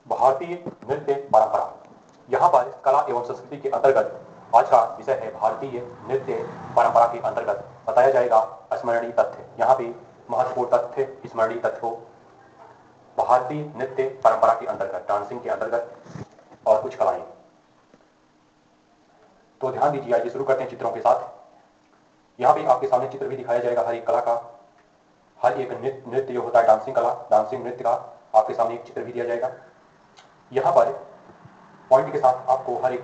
भारतीय नृत्य परंपरा। यहाँ पर कला एवं संस्कृति के अंतर्गत आज का विषय है भारतीय नृत्य परंपरा के अंतर्गत बताया जाएगा स्मरणीय तथ्य। यहाँ पे महत्वपूर्ण तथ्य स्मरणीय तथ्य हो भारतीय नृत्य परंपरा के अंतर्गत डांसिंग के अंतर्गत और कुछ कलाएं। तो ध्यान दीजिए, आइए शुरू करते हैं चित्रों के साथ। यहाँ पे आपके सामने चित्र भी दिखाया जाएगा हर एक कला का, हर एक नृत्य जो होता है डांसिंग कला, डांसिंग नृत्य का आपके सामने एक चित्र भी दिया जाएगा। यहाँ पर पॉइंट के साथ आपको हर एक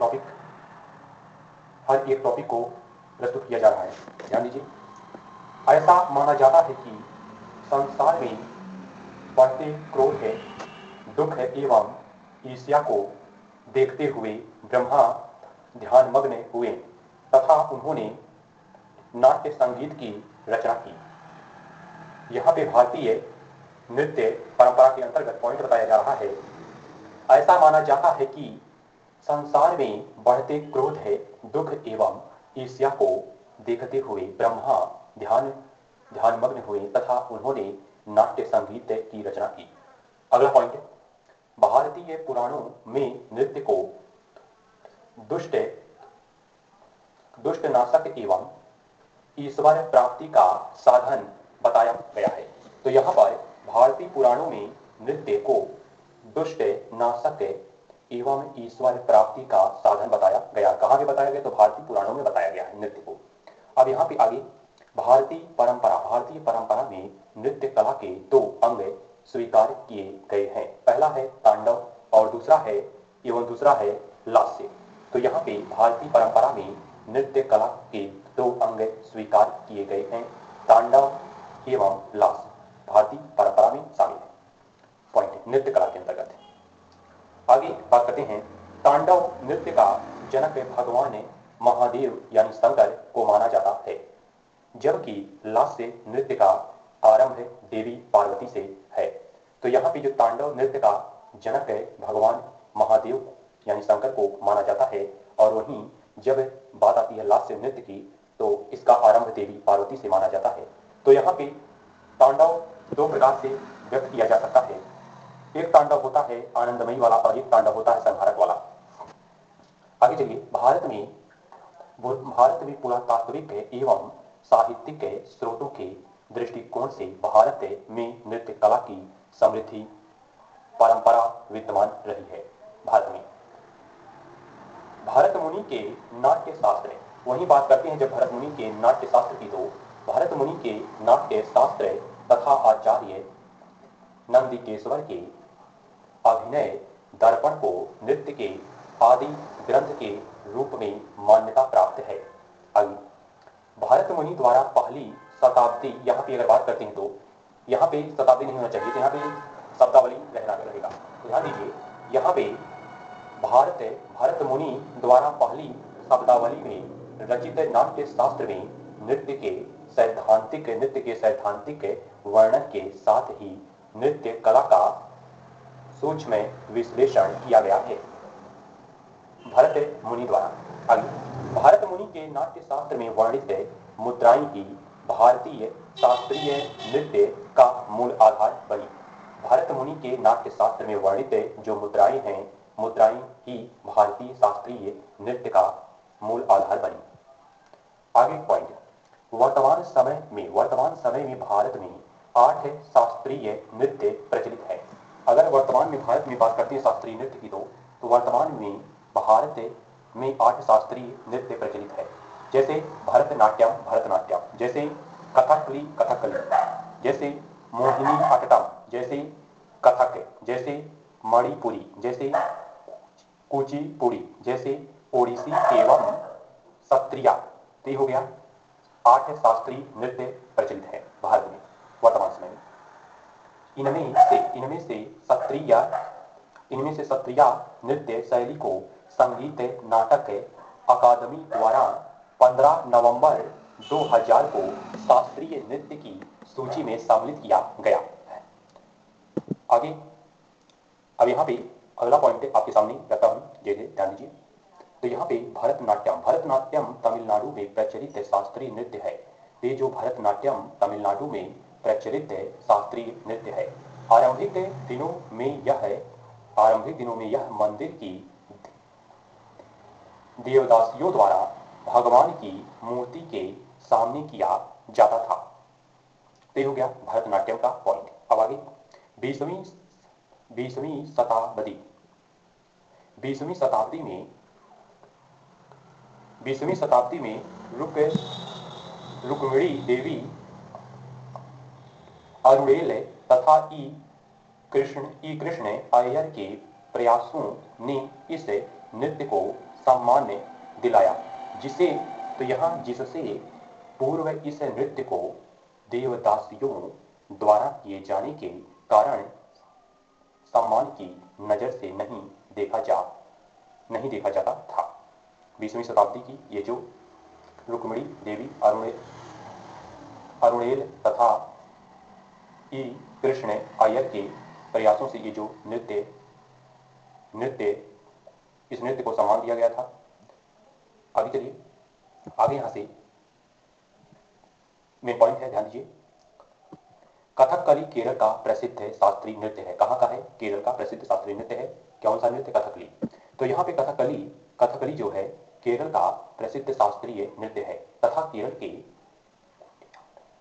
टॉपिक को प्रस्तुत किया जा रहा है। ध्यान दीजिए, ऐसा माना जाता है कि संसार में बढ़ते क्रोध है, दुख है एवं ईर्ष्या को देखते हुए ब्रह्मा ध्यानमग्न हुए तथा उन्होंने नाट्य संगीत की रचना की। यहाँ पे भारतीय नृत्य परंपरा के अंतर्गत पॉइंट बताया जा रहा है, ऐसा माना जाता है कि संसार में बढ़ते क्रोध है, दुख एवं ईर्ष्या को देखते हुए ब्रह्मा ध्यानमग्न हुए तथा उन्होंने नाट्य संगीत की रचना की। अगला पॉइंट, भारतीय पुराणों में नृत्य को दुष्ट नाशक एवं ईश्वर प्राप्ति का साधन बताया गया है। तो यहाँ पर भारतीय पुराणों में नृत्य को दुष्ट नाशक एवं ईश्वर प्राप्ति का साधन बताया गया। कहाँ पे बताया गया? तो भारतीय पुराणों में बताया गया है नृत्य को। अब यहाँ पे आगे भारतीय परंपरा में नृत्य कला के दो अंग स्वीकार किए गए हैं। पहला है तांडव और दूसरा है लास्य। तो यहाँ पे भारतीय परंपरा में नृत्य कला के दो अंग स्वीकार किए गए हैं, तांडव एवं लास्य भारतीय परंपरा में शामिल है। पॉइंट नृत्य कला के अंतर्गत है। आगे बात करते हैं, तांडव नृत्य का जनक भगवान महादेव यानी शंकर को माना जाता है, जबकि लास्य नृत्य का आरंभ देवी पार्वती से है। तो यहाँ पे जो तांडव नृत्य का जनक है भगवान महादेव यानी शंकर को माना जाता है, और वहीं जब बात आती है लास्य नृत्य की तो इसका आरंभ देवी पार्वती से माना जाता है। तो यहाँ पे तांडव दो प्रकार से व्यक्त किया जा सकता है। एक तांडव होता है आनंदमयी वाला और एक तांडव होता है संहारक वाला। आगे चलिए, भारत में पुरातात्विक एवं साहित्यिक स्रोतों के दृष्टिकोण से भारत में नृत्य कला की समृद्धि परंपरा विद्यमान रही है। भरत मुनि के नाट्य शास्त्र, वही बात करते हैं जब भरत मुनि के नाट्य शास्त्र की, तो भरत मुनि के नाट्य शास्त्र तथा आचार्य नंदिकेश्वर के अभिनय दर्पण को नृत्य के आदि ग्रंथ के रूप में मान्यता प्राप्त है। आगे भरत मुनि द्वारा पहली शताब्दी, यहाँ पे अगर बात करते हैं तो यहाँ पे शताब्दी नहीं होना चाहिए, तो यहाँ पे शब्दावली रहेगा। ध्यान दीजिए, यहाँ पे भरत मुनि द्वारा पहली शब्दावली में रचित नाट्य शास्त्र में नृत्य के सैद्धांतिक वर्णन के साथ ही नृत्य कला का सूक्ष्म विश्लेषण किया गया है भरत मुनि द्वारा। आगे भरत मुनि के नाट्य शास्त्र में वर्णित मुद्राएं ही भारतीय शास्त्रीय नृत्य का मूल आधार बनी। भरत मुनि के नाट्य शास्त्र में वर्णित जो मुद्राएं हैं, मुद्राएं ही भारतीय शास्त्रीय नृत्य का मूल आधार बनी। आगे पॉइंट, वर्तमान समय में भारत में 8 शास्त्रीय नृत्य प्रचलित है। अगर वर्तमान में भारत में बात करते हैं शास्त्रीय नृत्य की, तो वर्तमान में भारत में 8 शास्त्रीय नृत्य प्रचलित है। जैसे भरतनाट्यम, जैसे कथकली, जैसे मोहिनी अट्टम, जैसे कथक, जैसे मणिपुरी, जैसे कुचिपुड़ी, जैसे ओडिसी एवं सत्रिया। तो हो गया 8 शास्त्रीय नृत्य प्रचलित है भारत में वर्तमान समय में। इनमें से सत्रिया नृत्य शैली को संगीत नाटक अकादमी द्वारा 15 नवंबर 2000 को शास्त्रीय नृत्य की सूची में सम्मिलित किया गया है। आगे अब यहाँ पे अगला पॉइंट आपके सामने रखता हूं, जैसे ध्यान दीजिए। तो यहाँ पे भरतनाट्यम तमिलनाडु में प्रचलित शास्त्रीय नृत्य है। ये जो भरतनाट्यम तमिलनाडु में प्रचलित शास्त्रीय नृत्य है। आरंभिक दिनों में यह आरंभिक दिनों में यह मंदिर की देवदासियों द्वारा भगवान की मूर्ति के सामने किया जाता था। तो ये हो गया भरतनाट्यम का पॉइंट। अब आगे 20वीं शताब्दी 20वीं शताब्दी में रुक्मिणी देवी अरुणेल तथा ई कृष्ण अय्यर के प्रयासों ने इस नृत्य को सम्मान दिलाया, जिससे पूर्व इस नृत्य को देवदासियों द्वारा किए जाने के कारण सम्मान की नजर से नहीं देखा जाता था। 20वीं शताब्दी की ये जो रुक्मिणी देवी अरुणेल तथा ई कृष्ण अय्यर के प्रयासों से ये जो इस नृत्य को सम्मान दिया गया था। आगे चलिए, आगे यहां से मेन पॉइंट है, ध्यान दीजिए। कथकली केरल का प्रसिद्ध शास्त्रीय नृत्य है। कहां का है? केरल का प्रसिद्ध शास्त्रीय नृत्य है। कौन सा नृत्य? कथकली। तो यहाँ पे कथकली जो है केरल का प्रसिद्ध शास्त्रीय नृत्य है तथा केरल के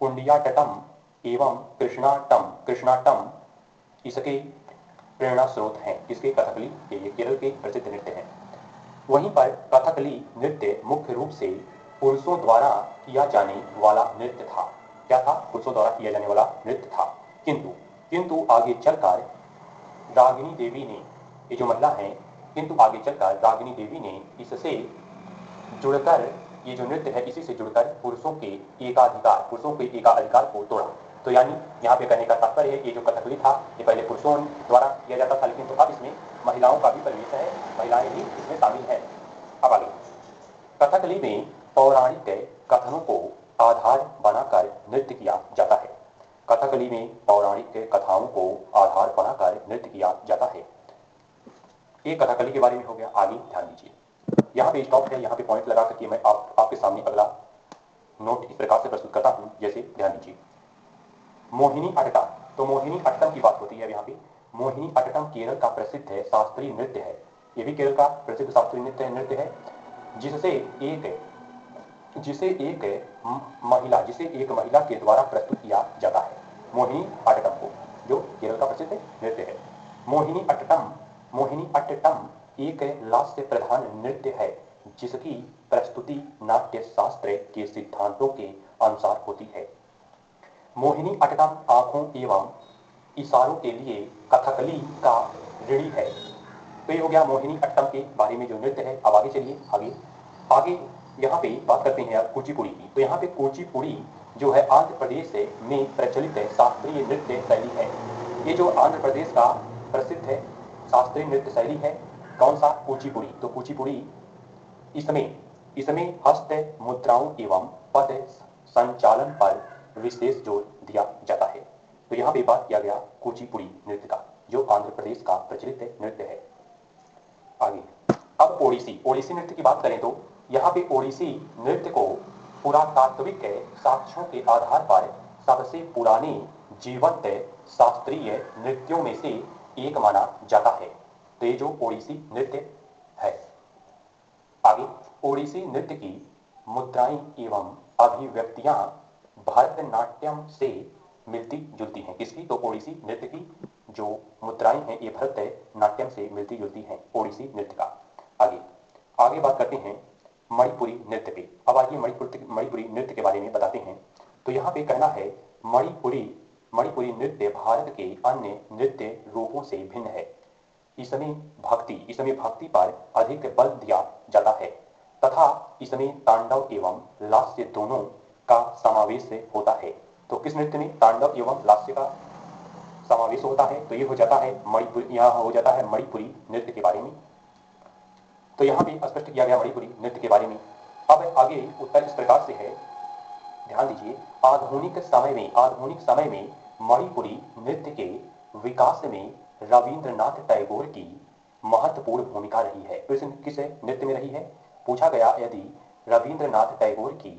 कुंडियाट्टम एवं कृष्णाटम इसके प्रेरणा स्रोत हैं। इसके कथकली के, ये केरल के प्रसिद्ध नृत्य हैं। वहीं पर कथकली नृत्य मुख्य रूप से पुरुषों द्वारा किया जाने वाला नृत्य था। क्या था? पुरुषों द्वारा किया जाने वाला नृत्य था। किंतु आगे चलकर रागिनी देवी ने, ये जो महिला है, किंतु आगे चलकर रागिनी देवी ने इससे जुड़कर, ये जो नृत्य है इसी से जुड़कर पुरुषों के एकाधिकार को तोड़ा। तो यानी यहाँ पे कहने का तात्पर्य है, ये जो कथकली था ये पहले पुरुषों द्वारा किया जाता था, लेकिन तो अब इसमें महिलाओं का भी प्रवेश है, महिलाएं भी इसमें शामिल हैं। अब आगे, कथकली में पौराणिक कथनों को आधार बनाकर नृत्य किया जाता है। कथकली में पौराणिक कथाओं को आधार बनाकर नृत्य किया जाता है। ये कथकली के बारे में हो गया। आगे ध्यान दीजिए, यहाँ पे स्टॉप है, यहाँ पे पॉइंट लगा करके मैं आपके सामने अगला नोट इस प्रकार से प्रस्तुत करता हूं, जैसे ध्यान दीजिए। मोहिनी अट्टम, तो मोहिनी अट्टम की बात होती है यहाँ पे। मोहिनी अट्टम केरल का प्रसिद्ध शास्त्रीय नृत्य है। ये भी केरल का प्रसिद्ध शास्त्रीय नृत्य है, जिसे एक महिला के द्वारा प्रस्तुत किया जाता है। मोहिनी अट्टम को, जो केरल का प्रसिद्ध नृत्य है। मोहिनी अट्टम एक लास्य प्रधान नृत्य है, जिसकी प्रस्तुति नाट्य शास्त्र के सिद्धांतों के अनुसार होती है। मोहिनी अट्टम आंखों एवं इशारों के लिए कथकली का ऋणी है। तो ये हो गया मोहिनी अट्टम के बारे में जो नृत्य है। अब आगे चलिए, आगे यहाँ पे बात करते हैं कुचिपुड़ी की। तो यहाँ पे कुचिपुड़ी जो है आंध्र प्रदेश में प्रचलित शास्त्रीय नृत्य शैली है। ये जो आंध्र प्रदेश का प्रसिद्ध है शास्त्रीय नृत्य शैली है, कौन सा? कुचिपुड़ी। तो कुचिपुड़ी इसमें हस्त मुद्राओं एवं पद संचालन पर विशेष जोर दिया जाता है। तो यहाँ पे बात किया गया कुचिपुड़ी नृत्य का, जो आंध्र प्रदेश का प्रचलित नृत्य है। आगे, अब ओडिसी नृत्य की बात करें तो यहाँ पे ओडिसी नृत्य को पुरातात्विक साक्ष्यों के आधार पर सबसे पुराने जीवंत शास्त्रीय नृत्यों में से एक माना जाता है। तो ये जो ओडिसी नृत्य है। आगे, ओडिसी नृत्य की मुद्राएं एवं अभिव्यक्तियां भरतनाट्यम से मिलती जुलती हैं। किसकी? तो ओडिसी नृत्य की जो मुद्राएं हैं ये भरतनाट्यम से मिलती जुलती हैं, ओडिसी नृत्य का। आगे बात करते हैं मणिपुरी नृत्य पे। अब आइए मणिपुरी नृत्य के बारे में बताते हैं। तो यहाँ पे कहना है मणिपुरी नृत्य भारत के अन्य नृत्य रूपों से भिन्न है। इसमें भक्ति पर अधिक बल दिया जाता है तथा इसमें तांडव एवं लास्य दोनों का समावेश होता है। तो किस नृत्य में तांडव एवं लास्य का समावेश होता है? तो ये हो जाता है मणिपुरी नृत्य के बारे में। तो यहाँ पे स्पष्ट किया गया मणिपुरी नृत्य के बारे में। अब आगे उत्तर इस प्रकार से है, ध्यान दीजिए। आधुनिक समय में मणिपुरी नृत्य के विकास में रविंद्रनाथ टैगोर की महत्वपूर्ण भूमिका रही है। तो किस नृत्य में रही है? पूछा गया यदि रविंद्रनाथ टैगोर की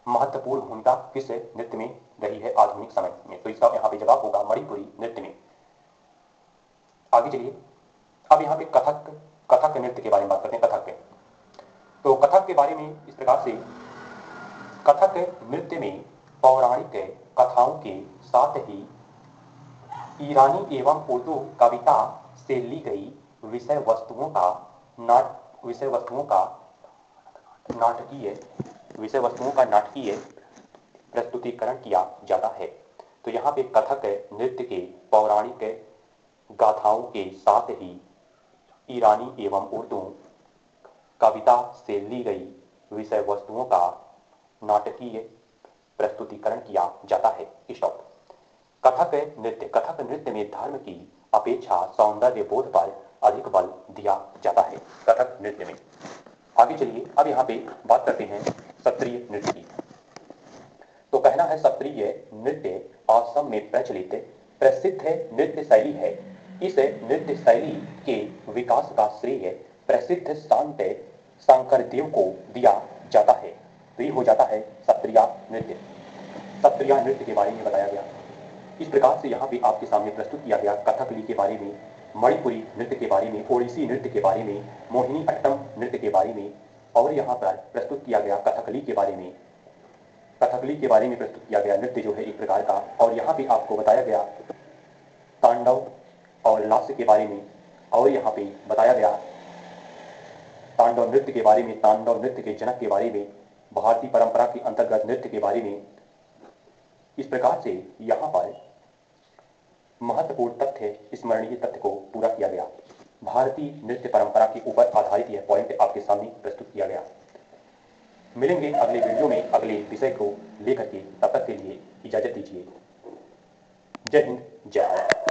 महत्वपूर्ण भूमिका किस नृत्य में रही है आधुनिक समय में, तो इसका यहाँ पे जवाब होगा मणिपुरी नृत्य में। आगे चलिए, अब यहाँ पे कथक कथक नृत्य के बारे में बात करते हैं। कथक तो कथक के बारे में इस प्रकार से, कथक नृत्य में पौराणिक कथाओं के साथ ही ईरानी एवं उर्दू कविता से ली गई विषय वस्तुओं का नाटकीय प्रस्तुतिकरण किया जाता है। तो यहाँ पे कथक नृत्य के पौराणिक गाथाओं के साथ ही ईरानी एवं उर्दू कविता से ली गई विषय वस्तुओं का नाटकीय प्रस्तुतिकरण किया जाता है। स्टॉप। कथक नृत्य में धर्म की अपेक्षा सौंदर्य बोध पर अधिक बल दिया जाता है। कथक नृत्य में आगे चलिए, अब यहाँ पे बात करते हैं सत्रीय नृत्य की। तो कहना है सत्रीय नृत्य असम में प्रचलित प्रसिद्ध नृत्य शैली है। इस नृत्य शैली के विकास का श्रेय प्रसिद्ध संत शंकरदेव को दिया जाता है। तो ये हो जाता है सत्रिया नृत्य। सत्रिया नृत्य के बारे में बताया गया। इस प्रकार से यहाँ पे आपके सामने प्रस्तुत किया गया कथकली के बारे में, मणिपुरी नृत्य के बारे में, ओडिसी नृत्य के बारे में, मोहिनी अट्टम नृत्य के बारे में, और यहाँ पर प्रस्तुत किया गया कथकली के बारे में। कथकली के बारे में प्रस्तुत किया गया नृत्य जो है एक प्रकार का, और यहाँ पे आपको बताया गया तांडव और लास्य के बारे में, और यहाँ पे बताया गया तांडव नृत्य के बारे में, तांडव नृत्य के जनक के बारे में, भारतीय परंपरा के अंतर्गत नृत्य के बारे में। इस प्रकार से यहाँ पर महत्वपूर्ण तथ्य, स्मरणीय तथ्य को पूरा किया गया। भारतीय नृत्य परंपरा के ऊपर आधारित यह पॉइंट आपके सामने प्रस्तुत किया गया। मिलेंगे अगले वीडियो में अगले विषय को लेकर के, तब तक के लिए इजाजत दीजिए। जय हिंद, जय भारत।